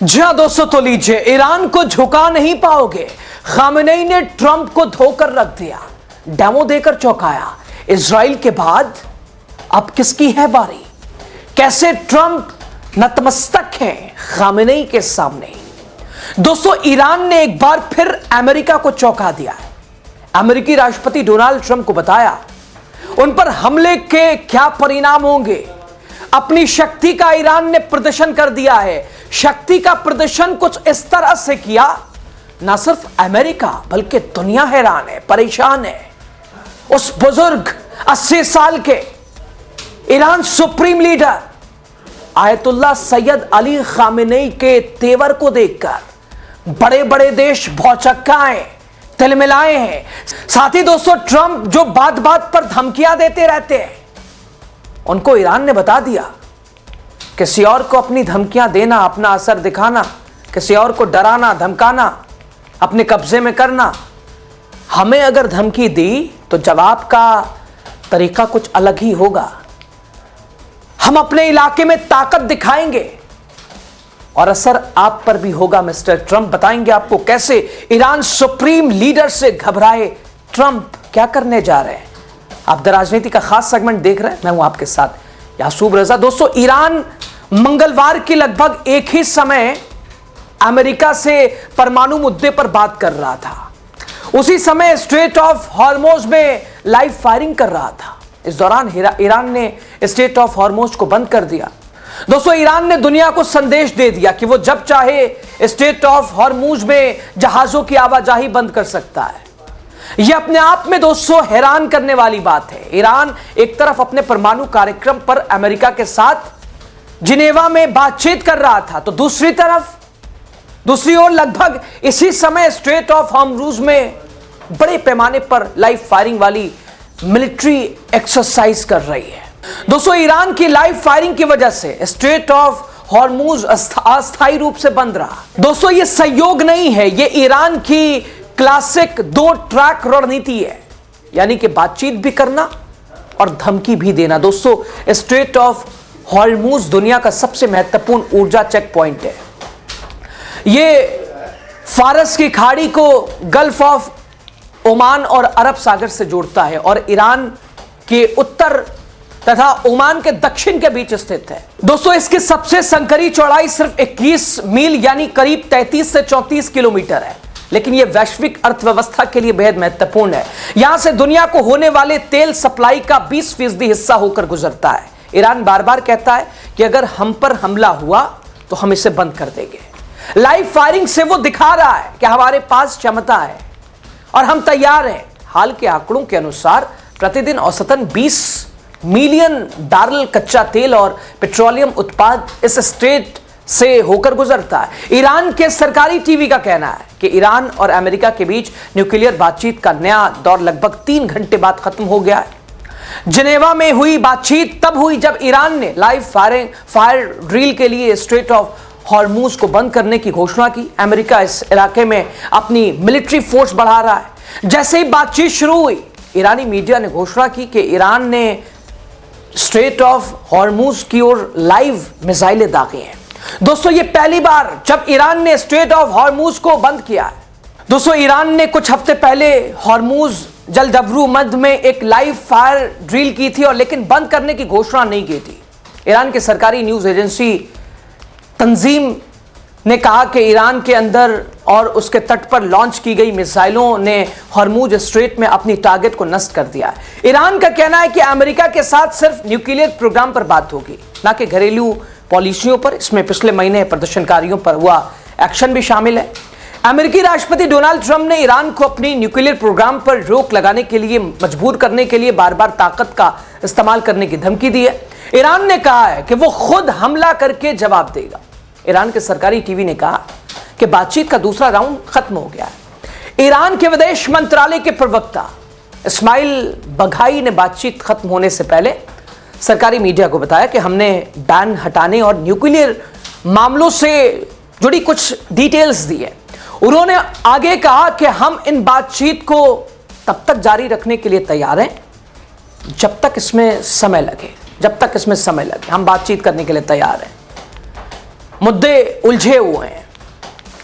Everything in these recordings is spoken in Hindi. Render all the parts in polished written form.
जी हां दोस्तों, तो लीजिए, ईरान को झुका नहीं पाओगे। खामेनेई ने ट्रंप को धोकर रख दिया, डेमो देकर चौंकाया। इजराइल के बाद अब किसकी है बारी? कैसे ट्रंप नतमस्तक है खामेनेई के सामने। दोस्तों, ईरान ने एक बार फिर अमेरिका को चौंका दिया है। अमेरिकी राष्ट्रपति डोनाल्ड ट्रंप को बताया उन पर हमले के क्या परिणाम होंगे। अपनी शक्ति का ईरान ने प्रदर्शन कर दिया है। शक्ति का प्रदर्शन कुछ इस तरह से किया, ना सिर्फ अमेरिका बल्कि दुनिया हैरान है, परेशान है। उस बुजुर्ग 80 साल के Iran supreme leader Ayatollah Syed Ali Khamenei के तेवर को देखकर बड़े बड़े देश भौचक्काए तिलमिलाए हैं। साथ ही दोस्तों, ट्रंप जो बात बात पर धमकियां देते रहते हैं, उनको ईरान ने बता दिया किसी और को अपनी धमकियां देना, अपना असर दिखाना, किसी और को डराना धमकाना, अपने कब्जे में करना, हमें अगर धमकी दी तो जवाब का तरीका कुछ अलग ही होगा। हम अपने इलाके में ताकत दिखाएंगे और असर आप पर भी होगा। मिस्टर ट्रंप बताएंगे आपको कैसे ईरान सुप्रीम लीडर से घबराए ट्रंप क्या करने जा रहे हैं। आप द राजनीति का खास सेगमेंट देख रहे हैं, मैं हूं आपके साथ यासूब रजा। दोस्तों, ईरान मंगलवार के लगभग एक ही समय अमेरिका से परमाणु मुद्दे पर बात कर रहा था। उसी समय स्ट्रेट ऑफ हॉर्मोज में लाइव फायरिंग कर रहा था। इस दौरान ईरान ने स्ट्रेट ऑफ हॉर्मोज को बंद कर दिया। दोस्तों, ईरान ने दुनिया को संदेश दे दिया कि वो जब चाहे स्ट्रेट ऑफ हॉर्मोज में जहाजों की आवाजाही बंद कर सकता है। यह अपने आप में दोस्तों हैरान करने वाली बात है। ईरान एक तरफ अपने परमाणु कार्यक्रम पर अमेरिका के साथ जिनेवा में बातचीत कर रहा था, तो दूसरी ओर लगभग इसी समय स्ट्रेट ऑफ हॉर्मूज में बड़े पैमाने पर लाइव फायरिंग वाली मिलिट्री एक्सरसाइज कर रही है। दोस्तों, ईरान की लाइव फायरिंग की वजह से स्ट्रेट ऑफ हॉर्मूज अस्थायी रूप से बंद रहा। दोस्तों, यह संयोग नहीं है, यह ईरान की क्लासिक 2 ट्रैक रणनीति है, यानी कि बातचीत भी करना और धमकी भी देना। दोस्तों, स्ट्रेट ऑफ हॉर्मूज दुनिया का सबसे महत्वपूर्ण ऊर्जा चेक पॉइंट है। यह फारस की खाड़ी को गल्फ ऑफ ओमान और अरब सागर से जोड़ता है और ईरान के उत्तर तथा ओमान के दक्षिण के बीच स्थित है। दोस्तों, इसकी सबसे संकरी चौड़ाई सिर्फ 21 मील यानी करीब 33 से 34 किलोमीटर है, लेकिन यह वैश्विक अर्थव्यवस्था के लिए बेहद महत्वपूर्ण है। यहां से दुनिया को होने वाले तेल सप्लाई का 20% हिस्सा होकर गुजरता है। ईरान बार बार कहता है कि अगर हम पर हमला हुआ तो हम इसे बंद कर देंगे। लाइव फायरिंग से वो दिखा रहा है कि हमारे पास क्षमता है और हम तैयार हैं। हाल के आंकड़ों के अनुसार प्रतिदिन औसतन 20 मिलियन बैरल कच्चा तेल और पेट्रोलियम उत्पाद इस स्ट्रेट से होकर गुजरता है। ईरान के सरकारी टीवी का कहना है कि ईरान और अमेरिका के बीच न्यूक्लियर बातचीत का नया दौर लगभग 3 घंटे बाद खत्म हो गया है। जिनेवा में हुई बातचीत तब हुई जब ईरान ने लाइव फायर ड्रिल के लिए स्ट्रेट ऑफ हॉर्मूज को बंद करने की घोषणा की। अमेरिका इस इलाके में अपनी मिलिट्री फोर्स बढ़ा रहा है। जैसे ही बातचीत शुरू हुई, ईरानी मीडिया ने घोषणा की कि ईरान ने स्ट्रेट ऑफ हॉर्मूज की ओर लाइव मिसाइलें दागी हैं। दोस्तों, ये पहली बार जब ईरान ने स्ट्रेट ऑफ हॉर्मूज को बंद किया है। दोस्तों, ईरान ने कुछ हफ्ते पहले हॉर्मूज जलजबरू मध्य में एक लाइव फायर ड्रिल की थी और लेकिन बंद करने की घोषणा नहीं की थी। ईरान की सरकारी न्यूज एजेंसी तंजीम ने कहा कि ईरान के अंदर और उसके तट पर लॉन्च की गई मिसाइलों ने हॉर्मूज स्ट्रेट में अपनी टारगेट को नष्ट कर दिया। ईरान का कहना है कि अमेरिका के साथ सिर्फ न्यूक्लियर प्रोग्राम पर बात होगी, ना कि घरेलू पॉलिसियों पर। इसमें पिछले महीने प्रदर्शनकारियों पर हुआ एक्शन भी शामिल है। अमेरिकी राष्ट्रपति डोनाल्ड ट्रंप ने ईरान को अपनी न्यूक्लियर प्रोग्राम पर रोक लगाने के लिए मजबूर करने के लिए बार बार ताकत का इस्तेमाल करने की धमकी दी है। ईरान ने कहा है कि वो खुद हमला करके जवाब देगा। ईरान के सरकारी टीवी ने कहा कि बातचीत का दूसरा राउंड खत्म हो गया है। ईरान के विदेश मंत्रालय के प्रवक्ता इस्माइल बघाई ने बातचीत खत्म होने से पहले सरकारी मीडिया को बताया कि हमने बैन हटाने और न्यूक्लियर मामलों से जुड़ी कुछ डिटेल्स दी है। उन्होंने आगे कहा कि हम इन बातचीत को तब तक जारी रखने के लिए तैयार हैं जब तक इसमें समय लगे। हम बातचीत करने के लिए तैयार हैं। मुद्दे उलझे हुए हैं,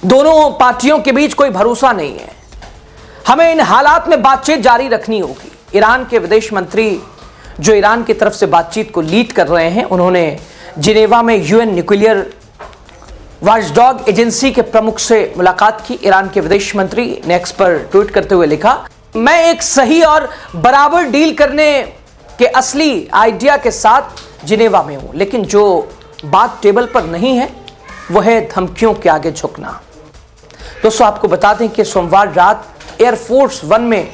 दोनों पार्टियों के बीच कोई भरोसा नहीं है। हमें इन हालात में बातचीत जारी रखनी होगी। ईरान के विदेश मंत्री जो ईरान की तरफ से बातचीत को लीड कर रहे हैं, उन्होंने जिनेवा में यूएन न्यूक्लियर वॉचडॉग एजेंसी के प्रमुख से मुलाकात की। ईरान के विदेश मंत्री ने एक्स पर ट्वीट करते हुए लिखा, मैं एक सही और बराबर डील करने के असली आइडिया के साथ जिनेवा में हूं, लेकिन जो बात टेबल पर नहीं है वह है धमकियों के आगे झुकना। दोस्तों, आपको बता दें कि सोमवार रात एयरफोर्स वन में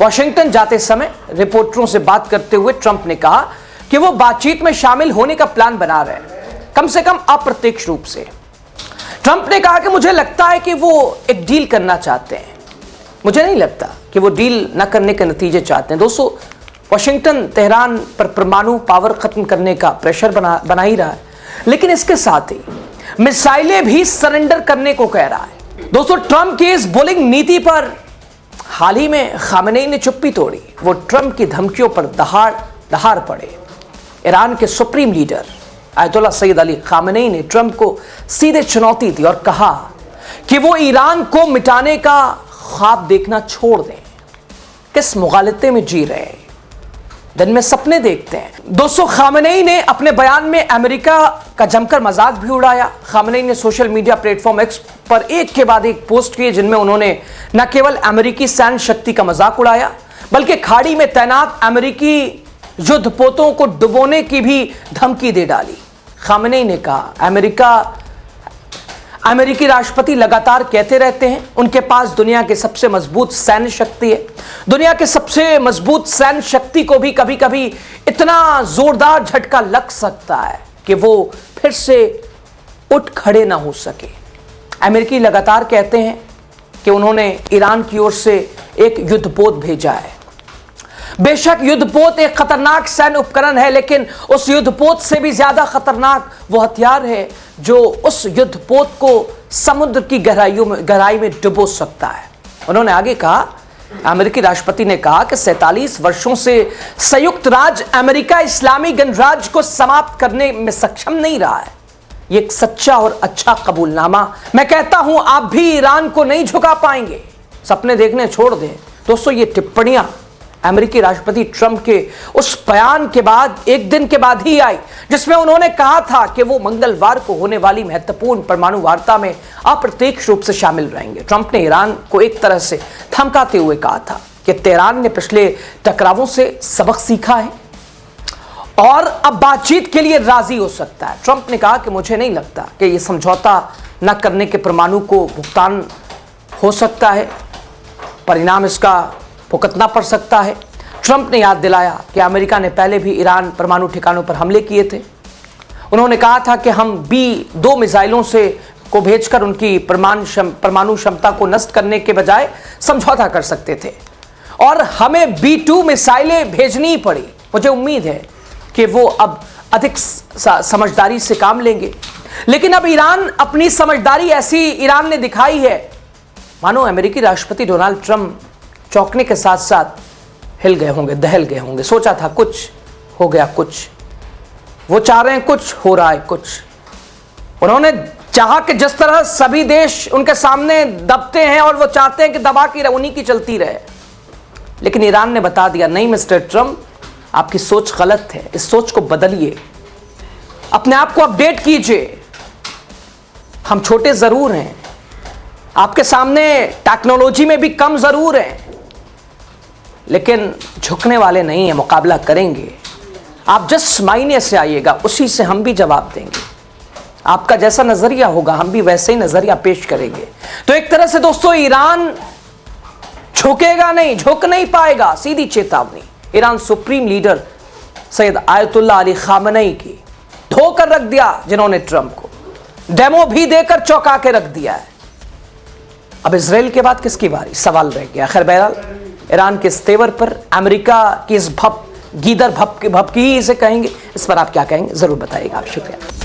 वॉशिंगटन जाते समय रिपोर्टरों से बात करते हुए ट्रंप ने कहा कि वो बातचीत में शामिल होने का प्लान बना रहे हैं, कम से कम अप्रत्यक्ष रूप से। ट्रंप ने कहा कि मुझे लगता है कि वो एक डील करना चाहते हैं, मुझे नहीं लगता कि वो डील न करने के नतीजे चाहते हैं। दोस्तों, वॉशिंगटन तेहरान पर परमाणु पावर खत्म करने का प्रेशर बना ही रहा है, लेकिन इसके साथ ही मिसाइलें भी सरेंडर करने को कह रहा है। दोस्तों, ट्रंप की इस बुलिंग नीति पर हाल ही में खामेनेई ने चुप्पी तोड़ी। वो ट्रंप की धमकियों पर दहाड़ पड़े। ईरान के supreme leader Ayatollah Syed Ali Khamenei ने ट्रंप को सीधे चुनौती दी और कहा कि वो ईरान को मिटाने का ख्वाब देखना छोड़ दें। किस मुगालते में जी रहे हैं, दिन में सपने देखते हैं। दोस्तों, खामेनेई ने अपने बयान में अमेरिका का जमकर मजाक भी उड़ाया। खामेनेई ने सोशल मीडिया प्लेटफॉर्म एक्स पर एक के बाद एक पोस्ट किए, जिनमें उन्होंने न केवल अमेरिकी सैन्य शक्ति का मजाक उड़ाया, बल्कि खाड़ी में तैनात अमेरिकी युद्धपोतों को डुबोने की भी धमकी दे डाली। खामेनेई ने कहा, अमेरिकी राष्ट्रपति लगातार कहते रहते हैं उनके पास दुनिया के सबसे मजबूत सैन्य शक्ति है। दुनिया के सबसे मजबूत सैन्य शक्ति को भी कभी कभी इतना जोरदार झटका लग सकता है कि वो फिर से उठ खड़े ना हो सके। अमेरिकी लगातार कहते हैं कि उन्होंने ईरान की ओर से एक युद्धपोत भेजा है। बेशक युद्धपोत एक खतरनाक सैन्य उपकरण है, लेकिन उस युद्धपोत से भी ज्यादा खतरनाक वो हथियार है जो उस युद्धपोत को समुद्र की गहराई में डुबो सकता है। उन्होंने आगे कहा, अमेरिकी राष्ट्रपति ने कहा कि 47 वर्षों से संयुक्त राज्य अमेरिका इस्लामी गणराज्य को समाप्त करने में सक्षम नहीं रहा है। ये एक सच्चा और अच्छा कबूलनामा। मैं कहता हूं, आप भी ईरान को नहीं झुका पाएंगे। सपने देखने छोड़ दें। दोस्तों, ये टिप्पणियां अमेरिकी राष्ट्रपति ट्रंप के उस बयान के बाद एक दिन के बाद ही आई, जिसमें उन्होंने कहा था कि वो मंगलवार को होने वाली महत्वपूर्ण परमाणु वार्ता में अप्रत्यक्ष रूप से शामिल रहेंगे। ट्रंप ने ईरान को एक तरह से धमकाते हुए कहा था कि तेहरान ने पिछले टकरावों से सबक सीखा है और अब बातचीत के लिए राजी हो सकता है। ट्रंप ने कहा कि मुझे नहीं लगता कि यह समझौता न करने के परमाणु को भुगतान हो सकता है, परिणाम इसका भुगतना पड़ सकता है। ट्रंप ने याद दिलाया कि अमेरिका ने पहले भी ईरान परमाणु ठिकानों पर हमले किए थे। उन्होंने कहा था कि हम B-2 मिसाइलों को भेजकर उनकी परमाणु क्षमता को नष्ट करने के बजाय समझौता कर सकते थे और हमें B-2 मिसाइलें भेजनी पड़ी। मुझे उम्मीद है कि वो अब अधिक समझदारी से काम लेंगे, लेकिन अब ईरान अपनी समझदारी ऐसी ईरान ने दिखाई है मानो अमेरिकी राष्ट्रपति डोनाल्ड ट्रंप चौंकने के साथ साथ हिल गए होंगे, दहल गए होंगे। सोचा था कुछ हो गया, कुछ वो चाह रहे हैं, कुछ हो रहा है कुछ। उन्होंने चाहा कि जिस तरह सभी देश उनके सामने दबते हैं और वो चाहते हैं कि दबा की उन्हीं की चलती रहे, लेकिन ईरान ने बता दिया, नहीं मिस्टर ट्रंप, आपकी सोच गलत है, इस सोच को बदलिए, अपने आप को अपडेट कीजिए। हम छोटे जरूर हैं, आपके सामने टेक्नोलॉजी में भी कम जरूर हैं, लेकिन झुकने वाले नहीं है, मुकाबला करेंगे। आप जिस मायने से आइएगा उसी से हम भी जवाब देंगे। आपका जैसा नजरिया होगा हम भी वैसे ही नजरिया पेश करेंगे। तो एक तरह से दोस्तों, ईरान झुकेगा नहीं, झुक नहीं पाएगा। सीधी चेतावनी Iran supreme leader Syed Ayatollah Ali Khamenei की। धोकर रख दिया जिन्होंने ट्रंप को, डेमो भी देकर चौंका के रख दिया है। अब इजराइल के बाद किसकी बारी, सवाल रह गया। खैर बहरहाल, ईरान के इस तेवर पर अमेरिका की इस गीदर भपकी ही इसे कहेंगे, इस पर आप क्या कहेंगे जरूर बताइएगा आप। शुक्रिया।